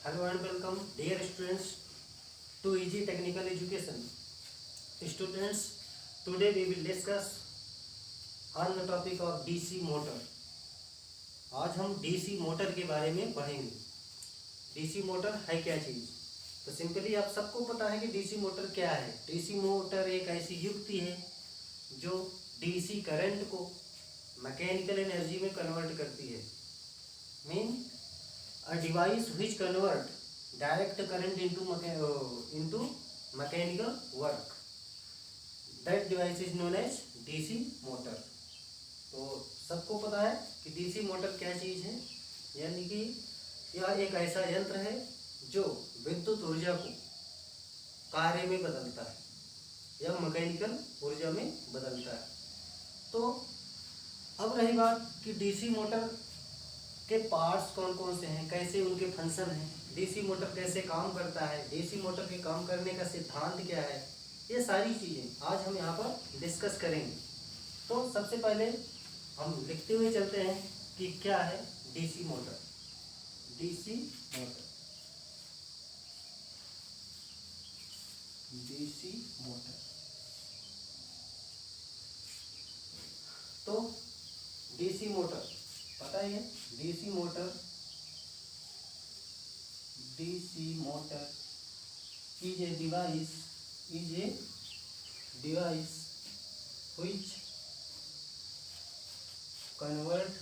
Hello and welcome, dear students, to Easy Technical Education. Students, today we will discuss on the topic of DC motor. आज हम DC motor के बारे में पढ़ेंगे. DC motor है क्या चीज़? तो सिंपली आप सबको पता है कि DC मोटर क्या है. DC मोटर एक ऐसी युक्ति है जो DC करंट को मैकेनिकल एनर्जी में कन्वर्ट करती है. Mean a device which convert direct current into mechanical work. That device is known as DC motor. तो सबको पता है कि DC मोटर क्या चीज़ है, यानी कि यह एक ऐसा यंत्र है जो विद्युत ऊर्जा को कार्य में बदलता है या मैकेनिकल ऊर्जा में बदलता है. तो अब रही बात कि DC मोटर के पार्ट्स कौन कौन से हैं, कैसे उनके फंक्शन हैं, डीसी मोटर कैसे काम करता है, डीसी मोटर के काम करने का सिद्धांत क्या है, ये सारी चीज़ें आज हम यहाँ पर डिस्कस करेंगे. तो सबसे पहले हम लिखते हुए चलते हैं कि क्या है DC motor. DC motor, DC motor. तो डीसी मोटर पता ही है. DC motor is a device which convert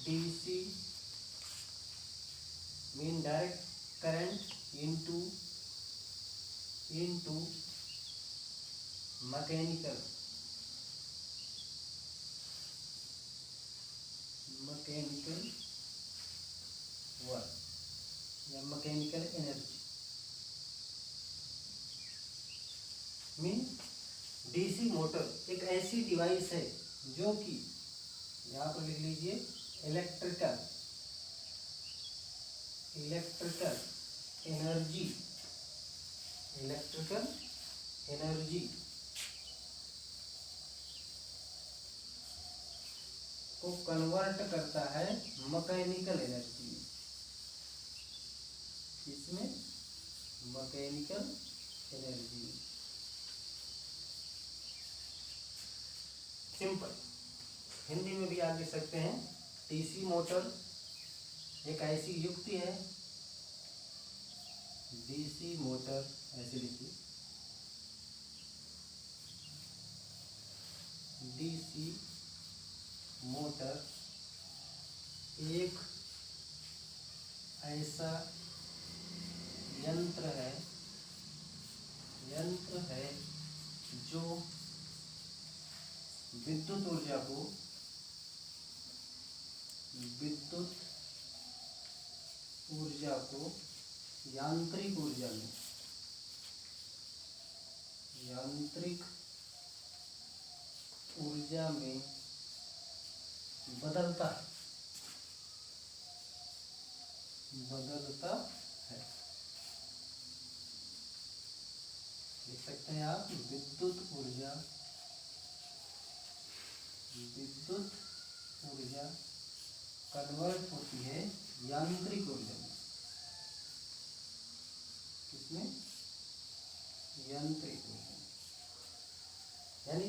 DC mean direct current into mechanical work या mechanical energy. Mean DC motor एक ऐसी डिवाइस है जो कि यहाँ पर लिख लीजिए इलेक्ट्रिकल एनर्जी को कन्वर्ट करता है मैकेनिकल एनर्जी में. इसमें मैकेनिकल एनर्जी सिंपल हिंदी में भी आप लिख सकते हैं. डीसी मोटर एक ऐसी युक्ति है, डीसी मोटर ऐसे लिखिए, डीसी मोटर एक ऐसा यंत्र है जो विद्युत ऊर्जा को यांत्रिक ऊर्जा में बदलता है. लिख सकते हैं आप विद्युत ऊर्जा कन्वर्ट होती है यांत्रिक ऊर्जा में. किसमें? यांत्रिक ऊर्जा में. यानी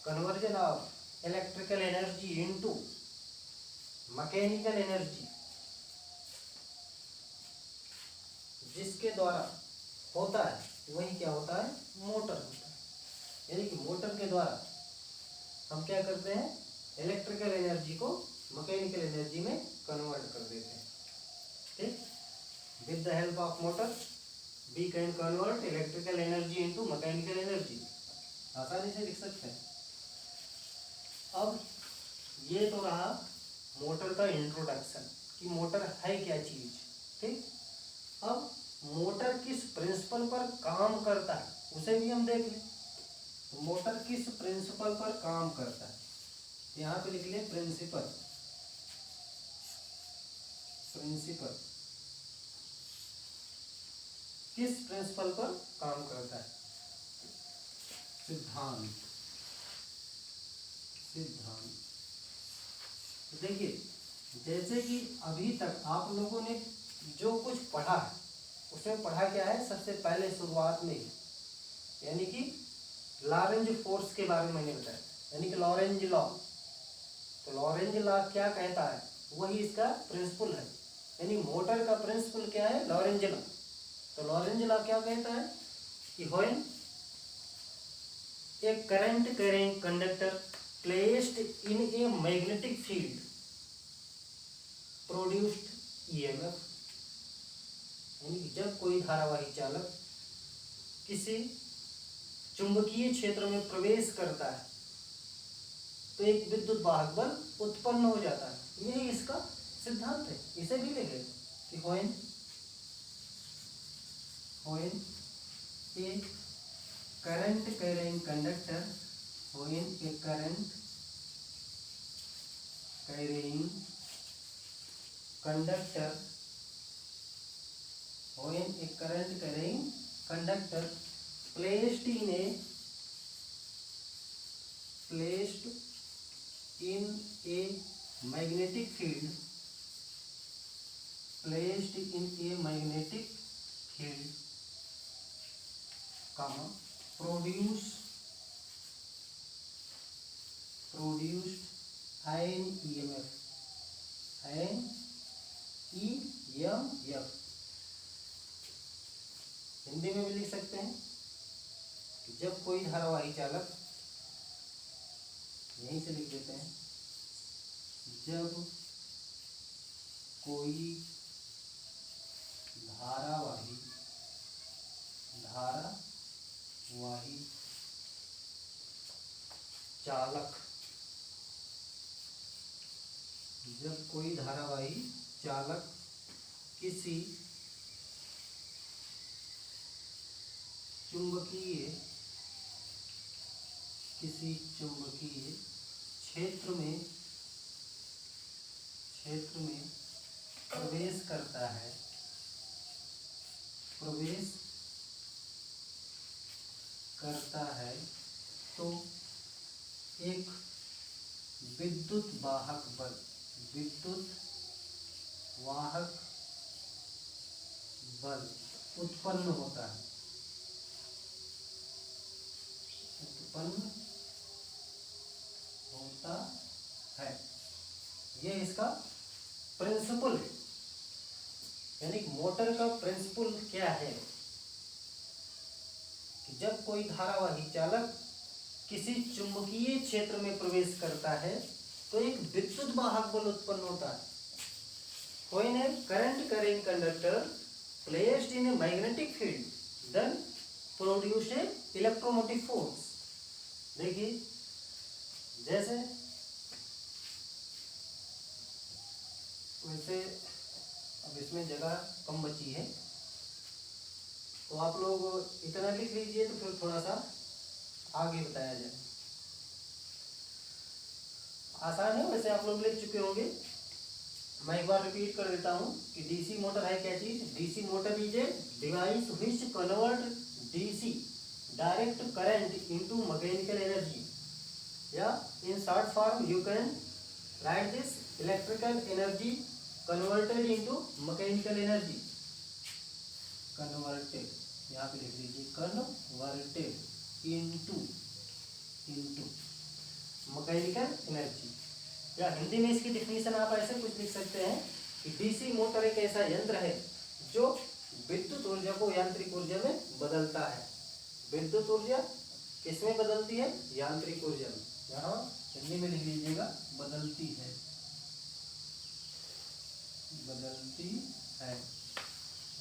conversion of electrical energy into mechanical energy जिसके द्वारा होता है वही क्या होता है? मोटर होता है. यानी कि मोटर के द्वारा हम क्या करते हैं? इलेक्ट्रिकल एनर्जी को मैकेनिकल एनर्जी में कन्वर्ट कर देते हैं. ठीक. With the help of motor we can convert electrical energy into mechanical energy. आसानी से लिख सकते हैं. अब ये तो रहा मोटर का इंट्रोडक्शन कि मोटर है क्या चीज. ठीक. अब मोटर किस प्रिंसिपल पर काम करता है उसे भी हम देख लें. तो मोटर किस प्रिंसिपल पर काम करता है, यहाँ पे लिख लें प्रिंसिपल. किस प्रिंसिपल पर काम करता है? सिद्धांत। सिद्धांत तो देखिए, जैसे कि अभी तक आप लोगों ने जो कुछ पढ़ा है उसमें पढ़ा क्या है, सबसे पहले शुरुआत में ही, यानी कि लॉरेंज फोर्स के बारे में मैंने बताया, यानी कि लॉरेंज लॉ। तो लॉरेंज लॉ क्या कहता है, वही इसका प्रिंसिपल है, यानी मोटर का प्रिंसिपल क्या है, लॉरेंज लॉ। तो लॉरेंज लॉ क्या कहता है कि when A current carrying conductor placed in a magnetic field produced EMF, यानी कि जब कोई धारावाही चालक किसी चुंबकीय क्षेत्र में प्रवेश करता है तो एक विद्युत वाहक बल उत्पन्न हो जाता है। यही इसका सिद्धांत है। इसे भी लिखे कि when A current carrying conductor, when A current carrying conductor, when A current carrying conductor placed in a magnetic field, placed in a magnetic field, comma, produced an EMF, Hindi में भी लिख सकते हैं कि जब कोई धारावाही चालक, यहीं से लिख देते हैं, जब कोई धारावाही चालक, जब कोई धारावाही चालक किसी चुंबकीय क्षेत्र में प्रवेश करता है तो एक विद्युत वाहक बल उत्पन्न होता है। ये इसका प्रिंसिपल है, यानी मोटर का प्रिंसिपल क्या है कि जब कोई धारावाही चालक किसी चुंबकीय क्षेत्र में प्रवेश करता है तो एक विद्युत वाहक बल उत्पन्न होता है। When a current carrying conductor placed in a magnetic field then produce a electromotive force। देखिए, जैसे वैसे अब इसमें जगह कम बची है तो आप लोग इतना लिख लीजिए तो फिर थोड़ा सा आगे बताया जाए। आसान है, वैसे आप लोग लिख चुके होंगे। मैं एक बार रिपीट कर देता हूँ कि डीसी मोटर है क्या चीज। DC motor is a device which convert DC direct current into mechanical energy, या in short form you can write this electrical energy converted into mechanical energy. Converted, यहाँ पे लिख लीजिए, कन्वर्टेड इनटू मैकेनिकल एनर्जी। या हिंदी में इसकी definition आप ऐसे कुछ लिख सकते हैं कि डीसी मोटर एक ऐसा यंत्र है जो विद्युत ऊर्जा को यांत्रिक ऊर्जा में बदलता है। विद्युत ऊर्जा किसमें बदलती है? यांत्रिक ऊर्जा में। यहाँ हिंदी में लिख लीजिएगा, बदलती है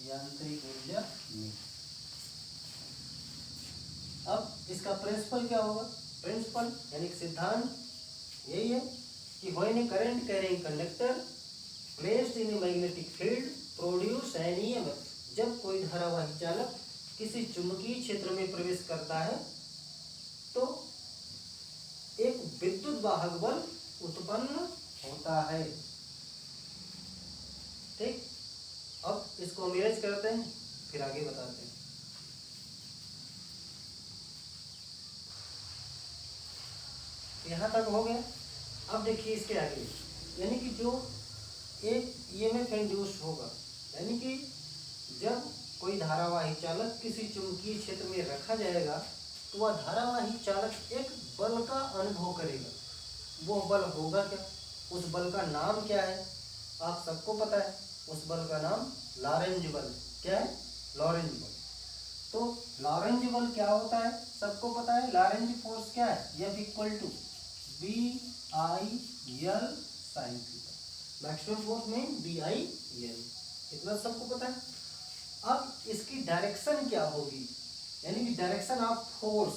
यांत्रिक ऊर्जा में। अब इसका प्रिंसिपल क्या होगा? प्रिंसिपल यानी सिद्धांत यही है कि when A current carrying conductor placed in a magnetic field produce an EMF, जब कोई धारावाही चालक किसी चुंबकीय क्षेत्र में प्रवेश करता है तो एक विद्युत वाहक बल उत्पन्न होता है। ठीक, अब इसको हम इरेज करते हैं, फिर आगे बताते हैं। यहाँ तक हो गया। अब देखिए इसके आगे, यानी कि जो एक ईएमएफ इंड्यूस होगा, यानी कि जब कोई धारावाही चालक किसी चुंबकीय क्षेत्र में रखा जाएगा तो वह धारावाही चालक एक बल का अनुभव करेगा। वो बल होगा क्या, उस बल का नाम क्या है, आप सबको पता है। उस बल का नाम लॉरेंज बल। क्या है? लॉरेंज बल। तो लॉरेंज बल क्या होता है, सबको पता है। लॉरेंज फोर्स क्या है? F equal to BI/L sine theta. Maximum force में BI/L, इतना सबको पता है। अब इसकी डायरेक्शन क्या होगी, यानी कि direction of force,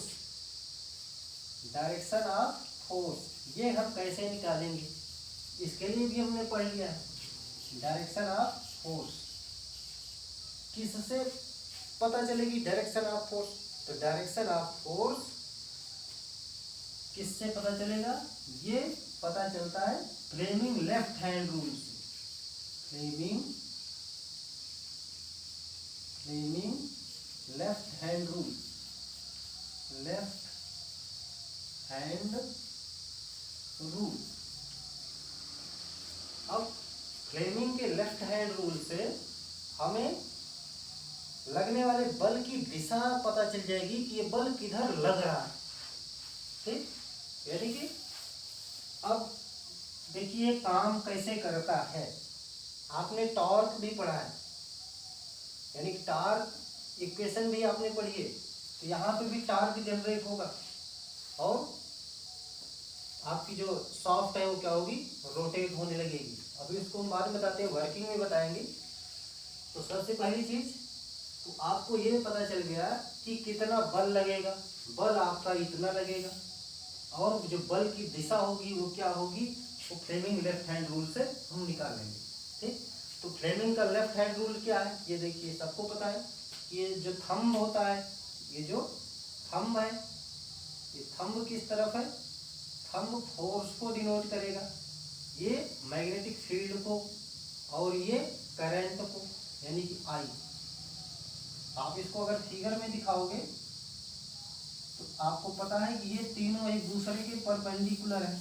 direction of force ये हम कैसे निकालेंगे, इसके लिए भी हमने पढ़ लिया है। डायरेक्शन ऑफ फोर्स किससे पता चलेगी? Direction of force. तो डायरेक्शन ऑफ फोर्स किससे पता चलेगा? ये पता चलता है फ्लेमिंग लेफ्ट हैंड रूल से। Fleming left hand rule, left hand rule. अब फ्लेमिंग के लेफ्ट हैंड रूल से हमें लगने वाले बल की दिशा पता चल जाएगी कि ये बल किधर लग रहा है। ठीक, यानी कि अब देखिए काम कैसे करता है। आपने टॉर्क भी पढ़ा है, यानी कि टॉर्क इक्वेशन भी आपने पढ़ी है। तो यहाँ पे भी टॉर्क जनरेट होगा और आपकी जो सॉफ्ट है वो क्या होगी? रोटेट होने लगेगी। अभी इसको हम बाद में बताते हैं, वर्किंग में बताएंगे। तो सबसे पहली चीज तो आपको ये पता चल गया कि कितना बल लगेगा। बल आपका इतना लगेगा और जो बल की दिशा होगी वो क्या होगी, वो फ्लेमिंग लेफ्ट हैंड रूल से हम निकाल लेंगे। ठीक, तो फ्लेमिंग का लेफ्ट हैंड रूल क्या है, ये देखिए सबको पता है। ये जो थंब होता है, ये जो थंब है, ये थंब किस तरफ है? थंब फोर्स को डिनोट करेगा, ये मैग्नेटिक फील्ड को, और ये करंट को, यानी कि आई। आप इसको अगर फिगर में दिखाओगे तो आपको पता है कि ये तीनों एक दूसरे के परपेंडिकुलर है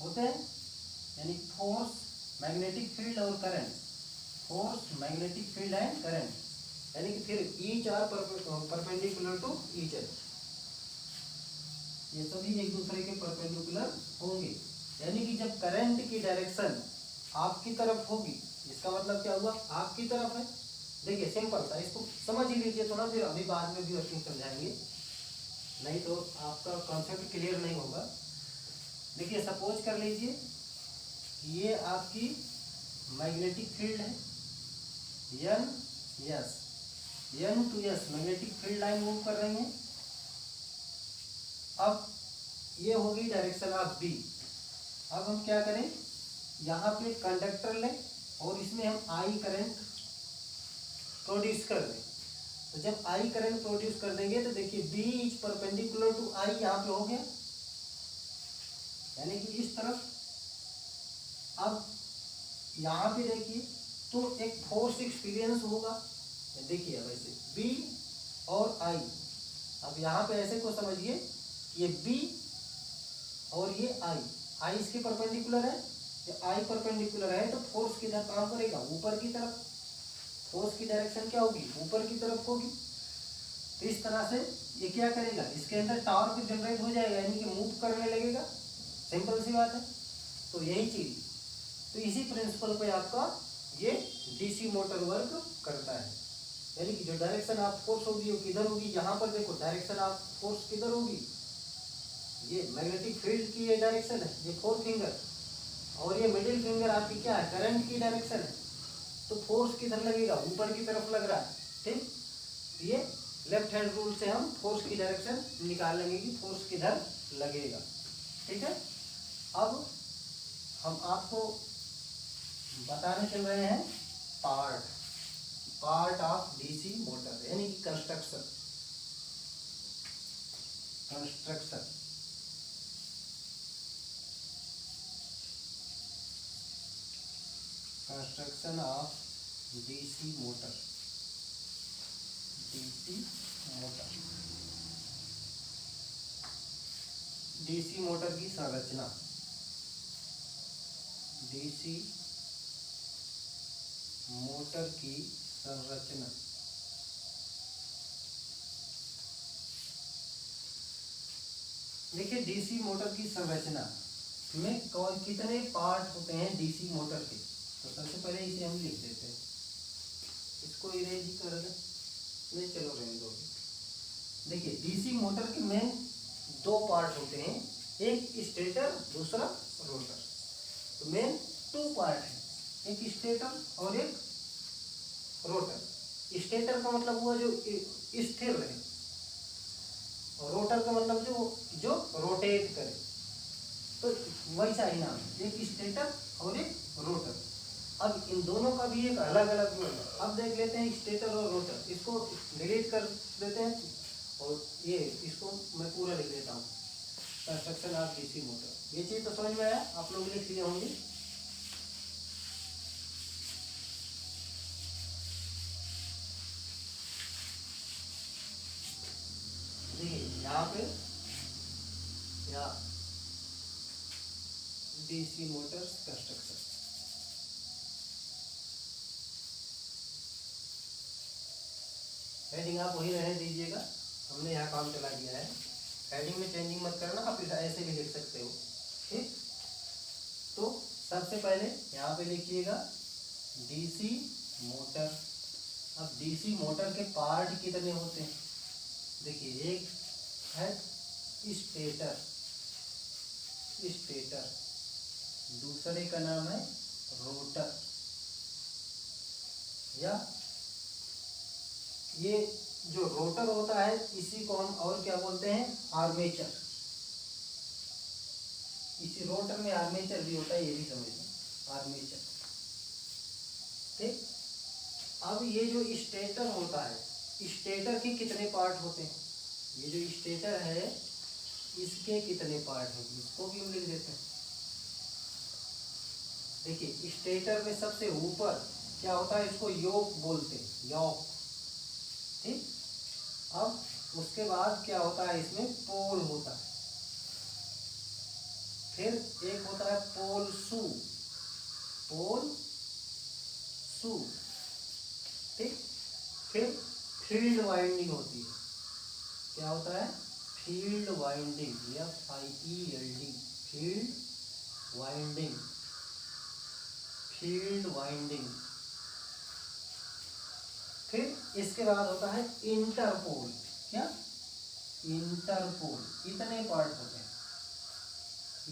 होते हैं, यानी फोर्स, मैग्नेटिक फील्ड और current. Force, magnetic field and current, यानी कि फिर each are perpendicular to each other. ये सभी एक दूसरे के परपेंडिकुलर होंगे, यानी कि जब करंट की डायरेक्शन आपकी तरफ होगी, इसका मतलब क्या हुआ? आपकी तरफ है। देखिए सिंपल सा, इसको समझ ही लीजिए थोड़ा, फिर अभी बाद में भी वर्किंग समझाएंगे, नहीं तो आपका कॉन्सेप्ट क्लियर नहीं होगा। देखिए सपोज कर लीजिए ये आपकी मैग्नेटिक फील्ड है, N S, N to S magnetic field line move कर रही है। अब ये होगी डायरेक्शन ऑफ बी। अब हम क्या करें, यहाँ पे कंडक्टर लें और इसमें हम आई करंट प्रोड्यूस कर दें। तो जब आई करंट प्रोड्यूस कर देंगे तो देखिए बी इज परपेंडिकुलर टू आई, यहाँ पे हो गया, यानी कि इस तरफ। अब यहाँ पे देखिए तो एक फोर्स एक्सपीरियंस होगा, देखिए वैसे बी और आई। अब यहाँ पे ऐसे को समझिए कि ये बी और ये आई इसके परपेंडिकुलर है, आई परपेंडिकुलर है, तो फोर्स किधर काम करेगा? ऊपर की तरफ। फोर्स की डायरेक्शन क्या होगी? ऊपर की तरफ होगी। तो इस तरह से ये क्या करेगा, इसके अंदर टॉर्क जनरेट हो जाएगा, यानी कि मूव करने लगेगा। सिंपल सी बात है। तो यही चीज, तो इसी प्रिंसिपल पे आपका ये डीसी मोटर वर्क करता है, यानी कि जो डायरेक्शन ऑफ फोर्स होगी वो किधर होगी? यहाँ पर देखो डायरेक्शन ऑफ फोर्स किधर होगी, ये मैग्नेटिक फील्ड की ये डायरेक्शन है, ये फोर फिंगर, और ये मिडिल फिंगर आपकी क्या है? करंट की डायरेक्शन है। तो फोर्स किधर लगेगा? ऊपर की तरफ लग रहा है। ठीक, ये लेफ्ट हैंड रूल से हम फोर्स की डायरेक्शन निकाल लेंगे कि फोर्स किधर लगेगा। ठीक है, अब हम आपको बताने चल रहे हैं पार्ट ऑफ डीसी मोटर, यानी कि construction. Construction of DC motor. DC motor की संरचना, डीसी मोटर की संरचना। देखिए डीसी मोटर की संरचना में कौन कितने पार्ट होते हैं डीसी मोटर के। तो सबसे पहले इसे हम लिख देते हैं, इसको इरेज ही कर दें, नहीं चलो रहने दो। देखिए डीसी मोटर के मेन दो पार्ट होते हैं, एक स्टेटर दूसरा रोटर। तो मेन टू पार्ट है, एक स्टेटर और एक रोटर। स्टेटर का मतलब हुआ जो स्थिर रहे, और रोटर का मतलब जो रोटेट करे। तो वैसा ही नाम है, एक स्टेटर और एक रोटर। अब इन दोनों का भी एक अलग अलग गुण है। अब देख लेते हैं स्टेटर और रोटर, इसको डिलीट कर देते हैं और ये इसको मैं पूरा लिख देता हूँ, कंस्ट्रक्शन ऑफ डीसी मोटर। ये चीज़ तो समझ में आया, आप लोग लिख लिए होंगे। देखिए यहाँ पे या डीसी मोटर्स कंस्ट्रक्शन, हेडिंग आप वही रहने दीजिएगा, हमने यहाँ काम चला दिया है। हेडिंग में चेंजिंग मत करना, आप ऐसे भी लिख सकते हो, ठीक। तो सबसे पहले यहाँ पे लिखिएगा डीसी मोटर। अब डीसी मोटर के पार्ट कितने होते हैं? देखिए एक है स्टेटर, स्टेटर, दूसरे का नाम है रोटर, या ये जो रोटर होता है इसी को हम और क्या बोलते हैं? आर्मेचर। इसी रोटर में आर्मेचर भी होता है, ये भी समझिए, आर्मेचर, ठीक। अब ये जो स्टेटर होता है, स्टेटर के कितने पार्ट होते हैं? ये जो स्टेटर है इसके कितने पार्ट हैं, इसको भी हम लिख देते हैं। देखिए स्टेटर में सबसे ऊपर क्या होता है, इसको योक बोलते हैं, योक, ठीक। अब उसके बाद क्या होता है, इसमें पोल होता है, फिर एक होता है पोल शू, पोल शू, ठीक। फिर फील्ड वाइंडिंग होती है, क्या होता है? Field winding, FIELD, field winding, field winding. फिर इसके बाद होता है इंटरपोल, क्या? इंटरपोल। इतने पार्ट होते हैं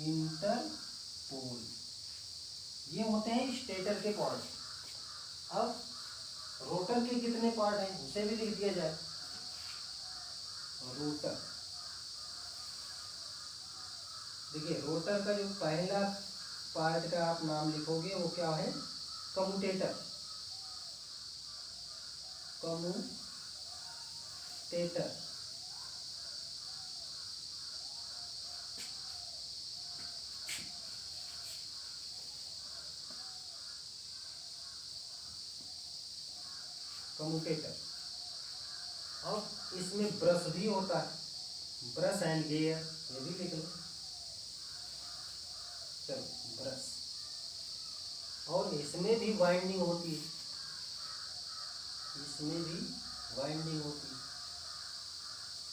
इंटरपोल, ये होते हैं स्टेटर के पार्ट। अब रोटर के कितने पार्ट हैं उसे भी लिख दिया जाए। रोटर, देखिए रोटर का जो पहला पार्ट का आप नाम लिखोगे वो क्या है? Commutator, commutator. कम्यूटेटर। अब इसमें ब्रश भी होता है, ब्रश एंड गियर, ये भी लिख लो, चलो ब्रश। और इसमें भी वाइंडिंग होती है, इसमें भी वाइंडिंग होती है,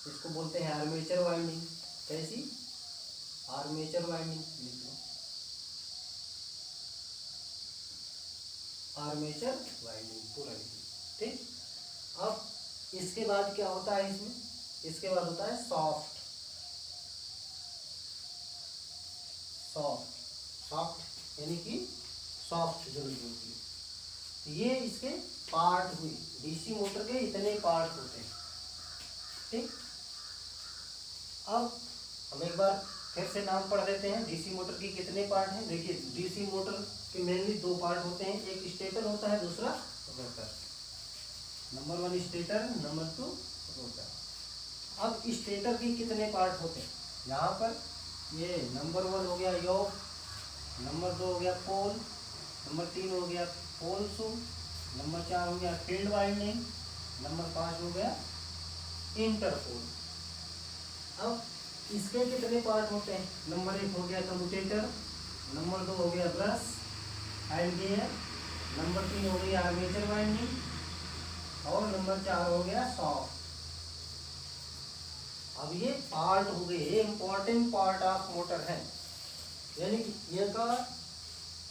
इसको बोलते हैं आर्मेचर वाइंडिंग। कैसी? आर्मेचर वाइंडिंग, लिख लो आर्मेचर वाइंडिंग, पूरा लिख लो, ठीक। अब इसके बाद क्या होता है इसमें? इसके बाद होता है सॉफ्ट, सॉफ्ट, सॉफ्ट यानी कि सॉफ्ट जो होती है। ये इसके पार्ट हुई, डीसी मोटर के इतने पार्ट होते हैं, ठीक। अब हम एक बार फिर से नाम पढ़ देते हैं, डीसी मोटर की कितने पार्ट हैं। देखिए डीसी मोटर के मेनली दो पार्ट होते हैं, एक स्टेटर होता है, दूसरा rotor. Number 1 stator, number 2 rotor. अब स्टेटर के कितने पार्ट होते हैं? यहाँ पर ये नंबर 1 हो गया योक, नंबर 2 हो गया पोल, नंबर 3 हो गया पोल शू, नंबर 4 हो गया फील्ड वाइंडिंग, नंबर 5 हो गया इंटरपोल। अब इसके कितने पार्ट होते हैं? नंबर 1 हो गया कम्यूटेटर, नंबर 2 हो गया ब्रश एंड गियर, नंबर 3 हो गया आर्मेचर वाइंडिंग और नंबर 4 हो गया शॉक। अब ये पार्ट हो गए, इंपॉर्टेंट पार्ट ऑफ मोटर है, यानी कि ये का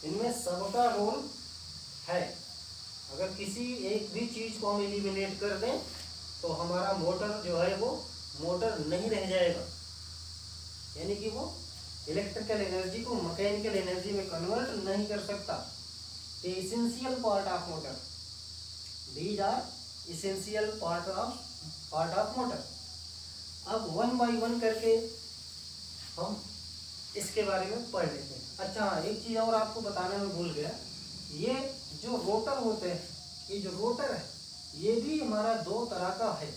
इनमें सबका रोल है। अगर किसी एक भी चीज को हम एलिमिनेट कर दें तो हमारा मोटर जो है वो मोटर नहीं रह जाएगा, यानी कि वो इलेक्ट्रिकल एनर्जी को मैकेनिकल एनर्जी में कन्वर्ट नहीं कर सकता। Essential part of motor, these are essential part of motor. अब 1 बाय 1 करके हम इसके बारे में पढ़ लेते हैं। अच्छा एक चीज और आपको बताने में भूल गया, ये जो रोटर होते हैं, ये जो रोटर है ये भी हमारा 2 तरह का है,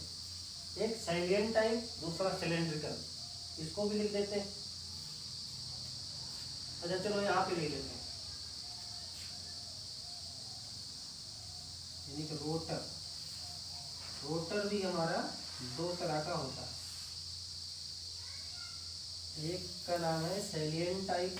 एक साइलेंट टाइप, दूसरा सिलेंड्रिकल। इसको भी लिख देते हैं। अच्छा चलो यहाँ पे लिख लेते हैं, यानी कि रोटर भी हमारा 2 तरह का होता है। एक का नाम है salient type,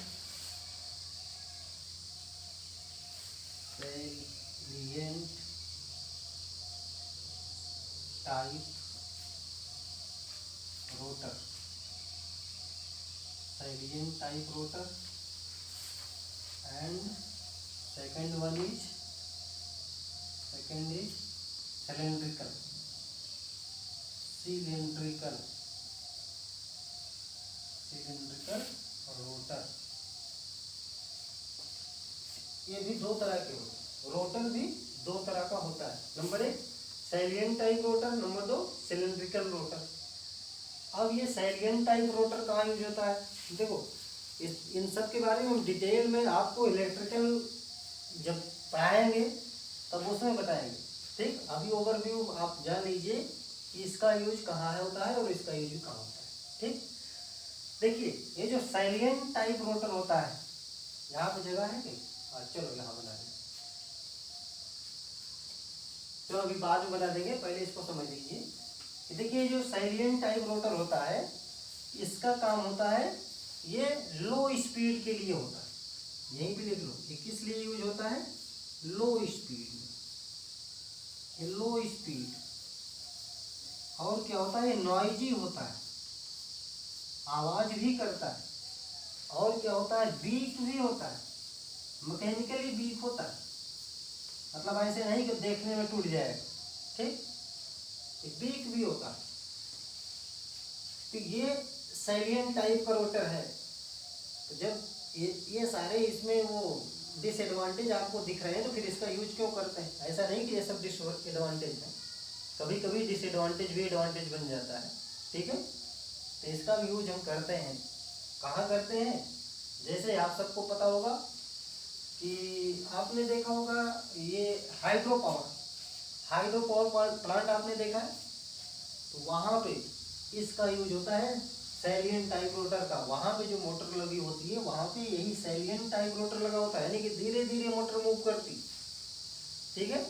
rotor, salient type rotor, and second is cylindrical rotor. ये भी 2 तरह के होते हैं, रोटर भी 2 तरह का होता है। Number 1 salient type rotor, number 2 cylindrical rotor. अब ये सैलिएंट टाइप रोटर कहाँ यूज होता है? देखो इन सब के बारे में डिटेल में आपको इलेक्ट्रिकल जब पढ़ाएंगे तब उसमें बताएंगे, ठीक। अभी ओवरव्यू आप जान लीजिए कि इसका यूज कहाँ होता है और इसका यूज कहाँ होता है, ठीक। देखिए ये जो सैलिएंट टाइप रोटर होता है, यहाँ पे जगह है कि चलो यहाँ बना दें, चलो अभी बाद में बता देंगे, पहले इसको समझ लीजिए। देखिए जो सैलिएंट टाइप रोटर होता है इसका काम होता है, ये लो स्पीड के लिए होता है। यहीं पे लिख लो, ये किस लिए यूज होता है? लो स्पीड में, ये लो स्पीड। और क्या होता है? नॉइजी होता है, आवाज भी करता है। और क्या होता है? बीप भी होता है, मैकेनिकली बीप होता है, मतलब ऐसे नहीं कि देखने में टूट जाएगा, ठीक। बीप भी होता है। तो ये सैलिएंट टाइप का रोटर है। तो जब ये सारे इसमें वो डिसएडवांटेज आपको दिख रहे हैं तो फिर इसका यूज क्यों करते हैं? ऐसा नहीं कि ये सब डिसएडवांटेज है, कभी कभी डिसएडवांटेज भी एडवांटेज बन जाता है, ठीक है। तो इसका भी यूज हम करते हैं। कहाँ करते हैं? जैसे आप सबको पता होगा कि आपने देखा होगा ये हाइड्रो पावर प्लांट आपने देखा है, तो वहाँ पे इसका यूज होता है सैलिएंट टाइप रोटर का। वहाँ पे जो मोटर लगी होती है वहाँ पे यही सैलिएंट टाइप रोटर लगा होता है, यानी कि धीरे धीरे मोटर मूव करती, ठीक है।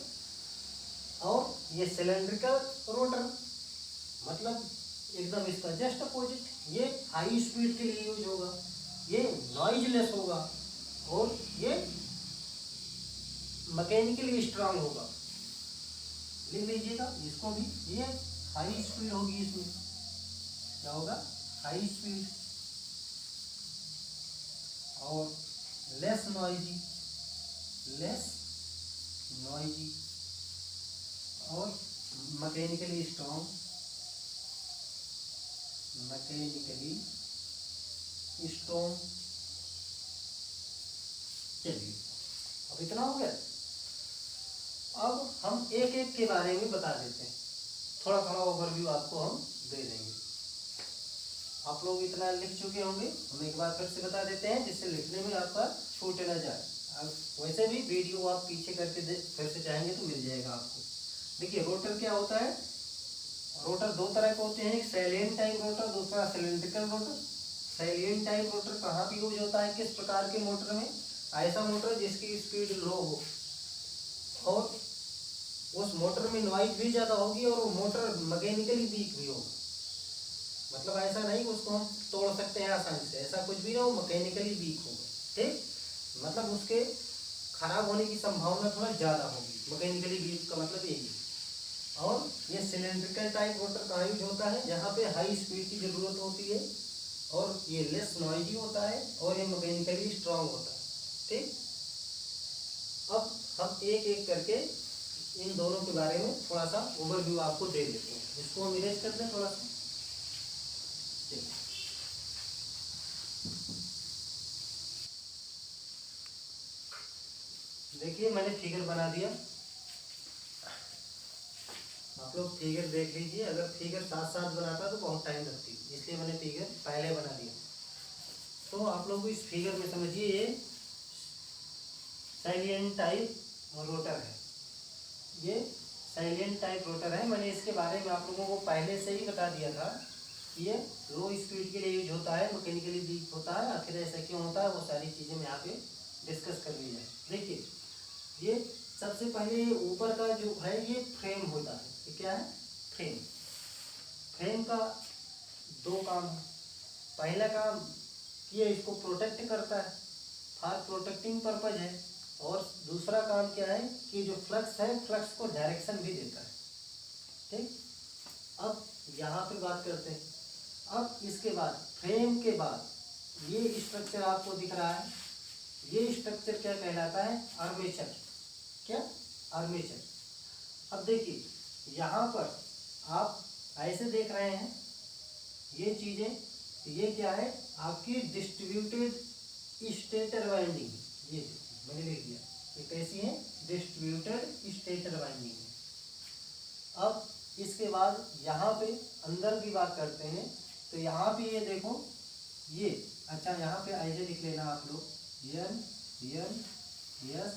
और ये सिलेंड्रिकल रोटर मतलब एकदम इसका जस्ट अपोजिट, ये हाई स्पीड के लिए यूज होगा, ये नॉइजलेस होगा और ये मैकेनिकली स्ट्रांग होगा। लिख लीजिएगा इसको भी, ये हाई स्पीड होगी, इसमें क्या होगा? हाई स्पीड और लेस नॉइजी और मैकेनिकली स्ट्रांग, चलिए अब इतना हो गया। अब हम एक एक के बारे में बता देते हैं, थोड़ा थोड़ा ओवरव्यू आपको हम दे देंगे। आप लोग इतना लिख चुके होंगे, हम एक बार फिर से बता देते हैं जिससे लिखने में आपका छूट ना जाए। अब वैसे भी वीडियो आप पीछे करके फिर से चाहेंगे तो मिल जाएगा आपको। देखिए रोटर क्या होता है? रोटर 2 तरह के होते हैं, एक सैलिएंट टाइप रोटर, दूसरा cylindrical rotor. Salient type rotor कहाँ पे यूज होता है? किस प्रकार के मोटर में? ऐसा मोटर जिसकी स्पीड लो हो और उस मोटर में नॉइज भी ज़्यादा होगी और वो मोटर मैकेनिकली वीक भी होगा। मतलब ऐसा नहीं कि उसको हम तोड़ सकते हैं आसानी से, ऐसा कुछ भी ना हो, मैकेनिकली वीक होगा। ठीक, मतलब उसके खराब होने की संभावना थोड़ा ज़्यादा होगी, मैकेनिकली वीक का मतलब यही है। और ये सिलेंड्रिकल टाइप रोटर कहाँ यूज होता है, जहाँ पे हाई स्पीड की ज़रूरत होती है, और ये लेस नॉइजी होता है, और ये मैकेनिकली स्ट्रांग होता है। ठीक, अब हम एक एक करके इन दोनों के बारे में थोड़ा सा ओवरव्यू आपको दे देते हैं। इसको हम इरेज करते हैं थोड़ा सा। देखिए मैंने फिगर बना दिया, आप लोग फिगर देख लीजिए। अगर फिगर साथ साथ बनाता तो बहुत टाइम लगती, इसलिए मैंने फिगर पहले बना दिया। तो आप लोग इस फिगर में समझिए, ये साइलिएंट टाइप रोटर है, ये साइलिएंट टाइप रोटर है। मैंने इसके बारे में आप लोगों को पहले से ही बता दिया था। ये लो स्पीड के लिए यूज होता है, मैकेनिकली वीक होता है। आखिर ऐसा क्यों होता है, वो सारी चीज़ें मैं यहाँ पे डिस्कस कर ली जाए। देखिए, ये सबसे पहले ऊपर का जो है ये फ्रेम होता है। ये क्या है, फ्रेम। फ्रेम का दो काम है। पहला काम ये इसको प्रोटेक्ट करता है, फॉर प्रोटेक्टिंग पर्पज है। और दूसरा काम क्या है कि जो फ्लक्स है, फ्लक्स को डायरेक्शन भी देता है। ठीक, अब यहाँ पे बात करते हैं। अब इसके बाद, फ्रेम के बाद ये स्ट्रक्चर आपको दिख रहा है, ये स्ट्रक्चर क्या कहलाता है, आर्मेचर। क्या, आर्मेचर। अब देखिए, यहाँ पर आप ऐसे देख रहे हैं ये चीज़ें, ये क्या है, आपकी डिस्ट्रीब्यूटेड स्टेटर वाइंडिंग। ये मैंने लिख दिया, ये कैसी है, डिस्ट्रीब्यूटेड स्टेटर वाइंडिंग है। अब इसके बाद यहाँ पे अंदर की बात करते हैं, तो यहाँ पे ये देखो, ये अच्छा यहाँ पे ऐसे लिख लेना आप लोग, यन यन यस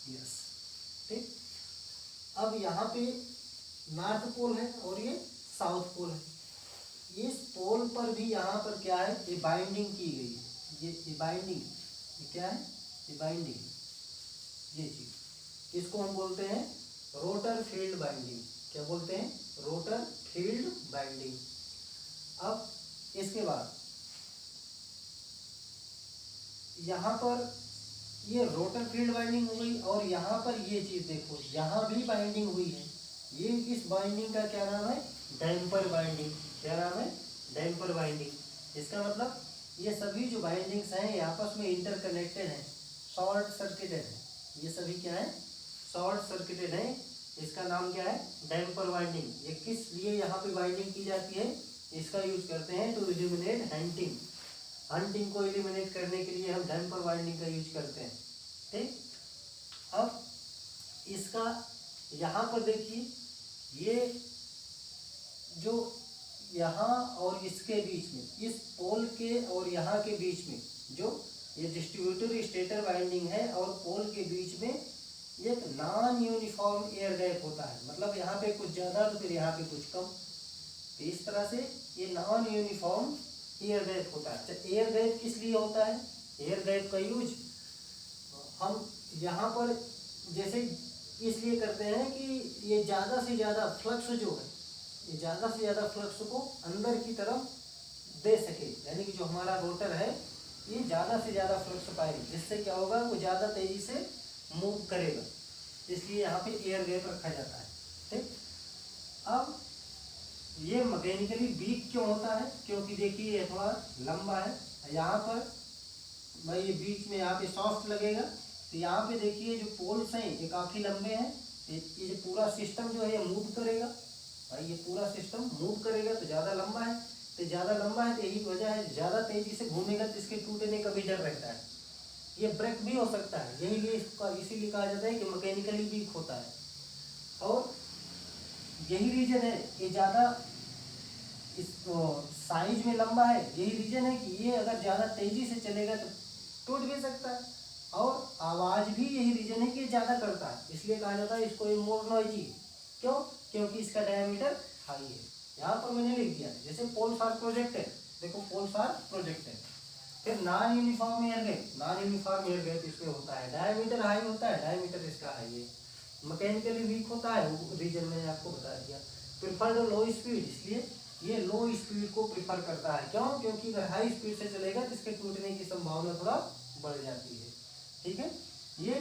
यस। ठीक, अब यहाँ पे नॉर्थ पोल है और ये साउथ पोल है। इस पोल पर भी यहाँ पर क्या है, ये बाइंडिंग की गई है। ये बाइंडिंग, ये क्या है, ये बाइंडिंग, ये चीज, इसको हम बोलते हैं रोटर फील्ड बाइंडिंग। क्या बोलते हैं, रोटर फील्ड बाइंडिंग। अब इसके बाद यहाँ पर ये रोटर फील्ड बाइंडिंग हुई, और यहाँ पर ये चीज देखो, यहाँ भी बाइंडिंग हुई है। ये इस बाइंडिंग का क्या नाम है, डैम्पर बाइंडिंग। क्या नाम है, डैम्पर बाइंडिंग। इसका मतलब ये सभी जो बाइंडिंग्स हैं ये आपस में इंटरकनेक्टेड हैं, शॉर्ट सर्किटेड है। ये सभी क्या है, शॉर्ट सर्किटेड है। इसका नाम क्या है, डैम्पर बाइंडिंग। ये किस लिए यहाँ पे बाइंडिंग की जाती है, इसका यूज करते हैं टू इल्यूमिनेट हंटिंग। हंटिंग को इलिमिनेट करने के लिए हम डैम्पर बाइंडिंग का यूज करते हैं। ठीक, अब इसका यहाँ पर देखिए, ये जो यहाँ और इसके बीच में, इस पोल के और यहाँ के बीच में जो ये डिस्ट्रीब्यूटर स्टेटर वाइंडिंग है, और पोल के बीच में एक नॉन यूनिफॉर्म एयर गैप होता है। मतलब यहाँ पे कुछ ज़्यादा तो फिर यहाँ पे कुछ कम, तो इस तरह से ये नॉन यूनिफॉर्म एयर गैप होता है। तो एयर गैप किस लिए होता है, एयर गैप का यूज हम यहाँ पर जैसे इसलिए करते हैं कि ये ज़्यादा से ज़्यादा फ्लक्स जो है, ये ज़्यादा से ज़्यादा फ्लक्स को अंदर की तरफ दे सके। यानी कि जो हमारा रोटर है ये ज़्यादा से ज़्यादा फ्लक्स पाए, जिससे क्या होगा, वो ज़्यादा तेज़ी से मूव करेगा। इसलिए यहाँ पे एयर गैप रखा जाता है। ठीक, अब ये मैकेनिकली वीक क्यों होता है, क्योंकि देखिए ये थोड़ा लंबा है। यहाँ पर भाई ये बीच में यहाँ पे सॉफ्ट लगेगा, तो यहाँ पे देखिए जो पोल्स हैं ये काफ़ी लंबे हैं। ये पूरा सिस्टम जो है ये मूव करेगा। भाई ये पूरा सिस्टम मूव करेगा, तो ज़्यादा लंबा है, तो ज़्यादा लंबा है तो यही वजह है, ज़्यादा तेज़ी से घूमेगा तो इसके टूटने का भी डर रहता है। ये ब्रेक भी हो सकता है, यही लिए इसका इसीलिए कहा जाता है कि मैकेनिकली वीक होता है। और यही रीजन है कि ज़्यादा इस साइज में लंबा है, यही रीजन है कि ये अगर ज़्यादा तेज़ी से चलेगा तो टूट भी सकता है। और आवाज़ भी यही रीजन है कि ज़्यादा करता है, इसलिए कहा जाता है इसको ये मोर नॉइजी। क्यों, क्योंकि इसका डायमीटर हाई है। यहाँ पर मैंने लिख दिया, जैसे पोल्स आर प्रोजेक्टेड, देखो पोल्स आर प्रोजेक्टेड। फिर non uniform air gap, non uniform air gap इसमें होता है, डायमीटर हाई होता है, डायमीटर इसका हाई है। मैकेनिकली वीक होता है, वो रीजन मैंने आपको बता दिया। प्रिफर्ड लो स्पीड, इसलिए ये लो स्पीड को प्रिफर करता है। क्यों? क्योंकि अगर हाई स्पीड से चलेगा तो इसके टूटने की संभावना थोड़ा बढ़ जाती है। ठीक है, ये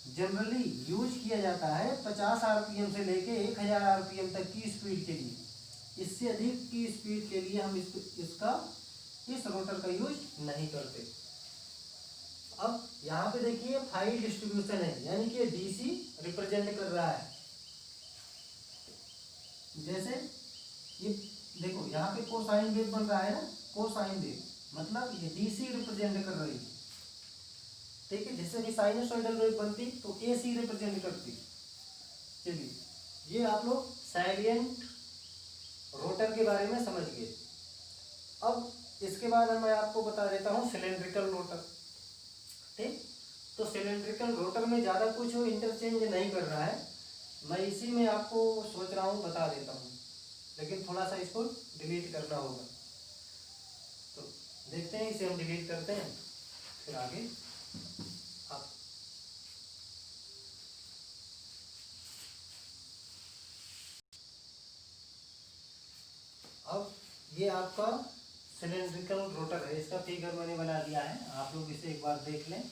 जनरली यूज किया जाता है 50 आरपीएम से लेके 1000 आरपीएम तक की स्पीड के लिए। इससे अधिक की स्पीड के लिए हम इस रोटर का यूज नहीं करते। अब यहाँ पे देखिए फाई डिस्ट्रीब्यूशन है, यानी कि डीसी रिप्रेजेंट कर रहा है। जैसे ये देखो यहाँ पे कोसाइन वेव बन रहा है ना, कोसाइन वेव मतलब ये डीसी रिप्रेजेंट कर रही है। ठीक है, जैसे भी साइनसोइडल वेव बनती तो एसी रिप्रेजेंट करती। चलिए, ये आप लोग साइलेंट रोटर के बारे में समझ गए। अब इसके बाद मैं आपको बता देता हूँ सिलेंड्रिकल रोटर। ठीक, तो सिलेंड्रिकल रोटर में ज़्यादा कुछ इंटरचेंज नहीं कर रहा है, मैं इसी में आपको सोच रहा हूँ बता देता हूँ, लेकिन थोड़ा सा इसको डिलीट करना होगा। तो देखते हैं, इसे हम डिलीट करते हैं, फिर आगे आप अब ये आपका सिलेंड्रिकल रोटर है, इसका फिगर मैंने बना दिया है, आप लोग इसे एक बार देख लें।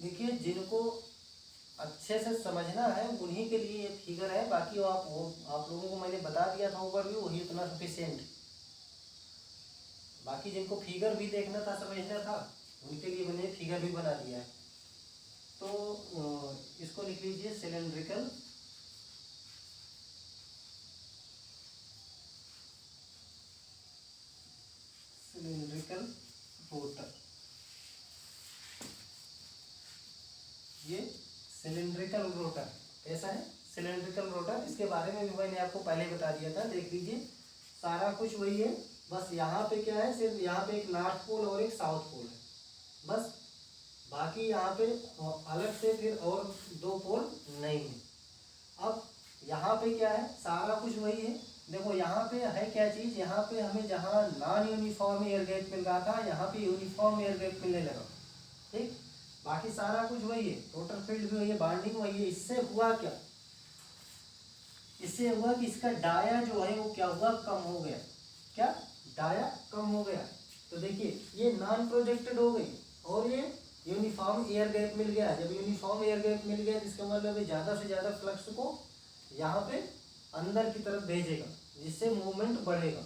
देखिए, जिनको अच्छे से समझना है उन्हीं के लिए ये फिगर है, बाकी आप लोगों को मैंने बता दिया था ओवरव्यू, वही इतना सफिशिएंट। बाकी जिनको फिगर भी देखना था, समझना था, उनके लिए मैंने फिगर भी बना दिया है। तो इसको लिख लीजिए सिलेंड्रिकल रोटर। ये सिलेंड्रिकल रोटर कैसा है? सिलेंड्रिकल रोटर, इसके बारे में भी मैंने आपको पहले बता दिया था, देख लीजिए, सारा कुछ वही है। बस यहाँ पे क्या है, सिर्फ यहाँ पे एक नॉर्थ पोल और एक साउथ पोल है, बस। बाकी यहाँ पे अलग से फिर और 2 पोल नहीं है। अब यहाँ पे क्या है, सारा कुछ वही है। देखो यहाँ पे है क्या चीज़, यहाँ पे हमें जहाँ नॉन यूनिफॉर्म एयर गैप मिल रहा था, यहाँ पे यूनिफॉर्म एयर गैप मिलने लगा। ठीक, बाकी सारा कुछ वही है, टोटल फील्ड भी वही है, बाउंडिंग वही है। इससे हुआ क्या, इससे हुआ कि इसका डाया जो है वो क्या हुआ, कम हो गया। क्या, डाया कम हो गया। तो देखिए, ये नॉन प्रोजेक्टेड हो गई और ये यूनिफॉर्म एयर गैप मिल गया। जब यूनिफॉर्म एयर गैप मिल गया तो इसका मतलब है ज़्यादा से ज़्यादा फ्लक्स को यहाँ पे अंदर की तरफ भेजेगा, जिससे मूवमेंट बढ़ेगा।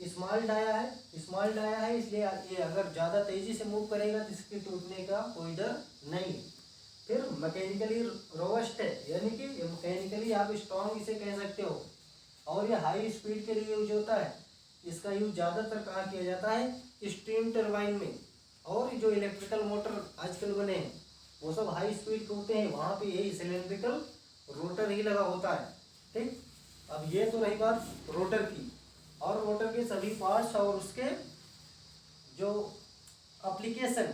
स्मॉल डाया है, स्मॉल डाया है, इसलिए ये अगर ज़्यादा तेज़ी से मूव करेगा तो इसके टूटने का कोई डर नहीं। फिर मैकेनिकली रोबस्ट है, यानी कि मैकेनिकली आप स्ट्रॉन्ग इसे कह सकते हो। और ये हाई स्पीड के लिए यूज होता है। इसका यूज ज़्यादातर कहाँ किया जाता है, स्टीम टरबाइन में। और जो इलेक्ट्रिकल मोटर आजकल बने हैं वो सब हाई स्पीड के होते हैं, वहाँ पे यही सिलेंड्रिकल रोटर ही लगा होता है। ठीक, अब ये तो रही बात रोटर की, और रोटर के सभी पार्ट्स और उसके जो एप्लीकेशन,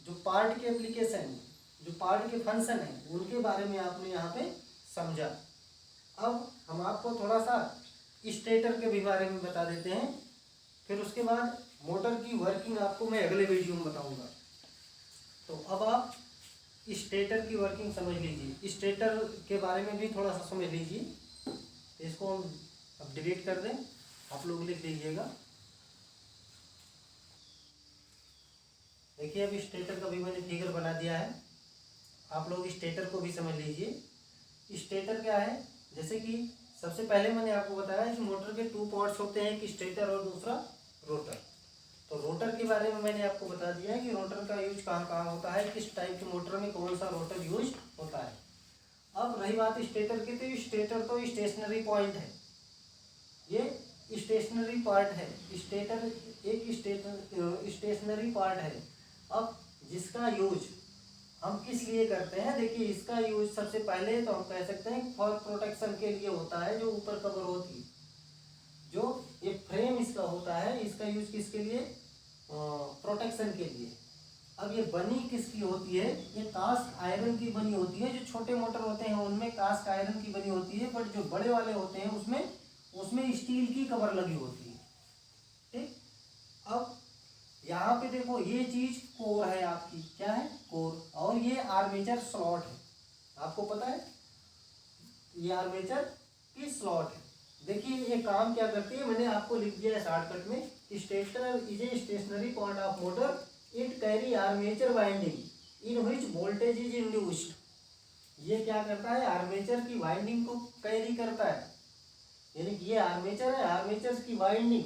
जो पार्ट के एप्लीकेशन, जो पार्ट के फंक्शन है, उनके बारे में आपने यहाँ पे समझा। अब हम आपको थोड़ा सा स्टेटर के भी बारे में बता देते हैं, फिर उसके बाद मोटर की वर्किंग आपको मैं अगले वीडियो में बताऊंगा। तो अब आप स्टेटर की वर्किंग समझ लीजिए, स्टेटर के बारे में भी थोड़ा सा समझ लीजिए। इसको हम अब डिलीट कर दें, आप लोग लिख लीजिएगा। देखिए, अब स्टेटर का भी मैंने फिगर बना दिया है, आप लोग स्टेटर को भी समझ लीजिए। स्टेटर क्या है, जैसे कि सबसे पहले मैंने आपको बताया कि मोटर के 2 पार्ट्स होते हैं, एक स्टेटर और दूसरा रोटर। तो रोटर के बारे में मैंने आपको बता दिया है कि रोटर का यूज कहाँ कहाँ होता है, किस टाइप के मोटर में कौन सा रोटर यूज होता है। अब रही बात स्टेटर की, तो स्टेटर तो स्टेशनरी पॉइंट है, ये स्टेशनरी पार्ट है। स्टेटर एक स्टेशनरी पार्ट है। अब जिसका यूज हम किस लिए करते हैं, देखिए, इसका यूज सबसे पहले तो हम कह सकते हैं फॉर प्रोटेक्शन के लिए होता है। जो ऊपर कवर होती है, जो ये फ्रेम इसका होता है, इसका यूज किसके लिए, प्रोटेक्शन के लिए। अब ये बनी किसकी होती है, ये कास्ट आयरन की बनी होती है। जो छोटे मोटर होते हैं उनमें कास्ट आयरन की बनी होती है, बट जो बड़े वाले होते हैं उसमें स्टील की कवर लगी होती है। ठीक, अब यहाँ पे देखो, ये चीज कोर है आपकी, क्या है, कोर, और ये आर्मेचर स्लॉट है। आपको पता है ये आर्मेचर की स्लॉट है। देखिए ये काम क्या करती है, मैंने आपको लिख दिया है शॉर्टकट में, stationer is a stationary part of motor, it carry armature winding in which voltage is induced. ये क्या करता है, आर्मेचर की वाइंडिंग को कैरी करता है, यानी कि ये आर्मेचर है, आर्मेचर की वाइंडिंग,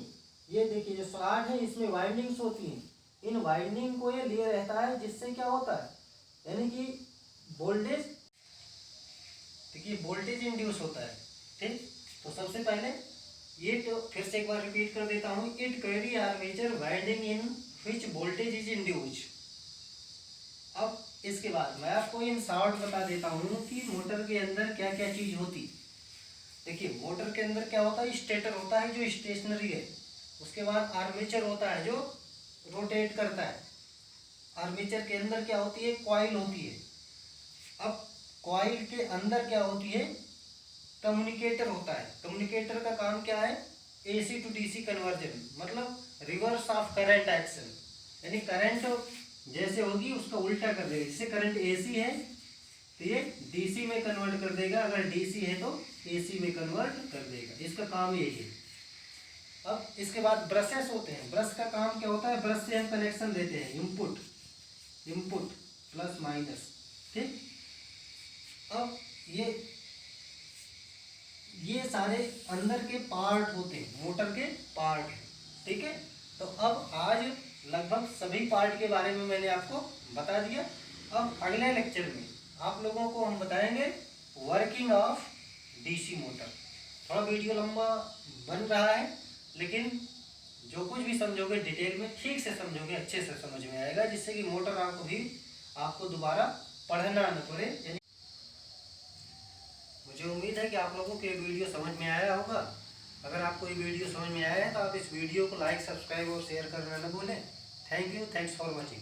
ये देखिए जो स्लॉट है इसमें वाइंडिंग्स होती हैं, इन वाइंडिंग को ये लिए रहता है, जिससे क्या होता है, यानी कि वोल्टेज, देखिए वोल्टेज इंड्यूस होता है। ठीक, तो सबसे पहले ये तो फिर से एक बार रिपीट कर देता हूँ, it carry armature winding in which voltage is induced. अब इसके बाद मैं आपको इन शॉर्ट बता देता हूँ कि मोटर के अंदर क्या क्या चीज होती। देखिए मोटर के अंदर क्या होता है, स्टेटर होता है जो स्टेशनरी है, उसके बाद आर्मेचर होता है जो रोटेट करता है, आर्मेचर के अंदर क्या होती है, कॉइल होती है। अब कॉइल के अंदर क्या होती है, कम्युनिकेटर होता है। कम्युनिकेटर का काम क्या है, एसी टू डीसी कन्वर्जन, मतलब रिवर्स ऑफ करंट एक्शन, यानी करंट जैसे होगी उसका उल्टा कर देगा। जैसे करंट एसी है तो ये डीसी में कन्वर्ट कर देगा, अगर डीसी है तो एसी में कन्वर्ट कर देगा, इसका काम यही है। अब इसके बाद ब्रशेस होते हैं, ब्रश का काम क्या होता है, ब्रश से हम कनेक्शन देते हैं, इनपुट इनपुट प्लस माइनस। ठीक, अब ये सारे अंदर के पार्ट होते हैं, मोटर के पार्ट। ठीक है, तो अब आज लगभग सभी पार्ट के बारे में मैंने आपको बता दिया। अब अगले लेक्चर में आप लोगों को हम बताएंगे वर्किंग ऑफ डीसी मोटर। थोड़ा वीडियो लंबा बन रहा है, लेकिन जो कुछ भी समझोगे डिटेल में ठीक से समझोगे, अच्छे से समझ में आएगा, जिससे कि मोटर आपको दोबारा पढ़ना न पड़े। मुझे उम्मीद है कि आप लोगों को ये वीडियो समझ में आया होगा। अगर आपको ये वीडियो समझ में आया है तो आप इस वीडियो को लाइक, सब्सक्राइब और शेयर करना न भूलें। Thank you, thanks for watching.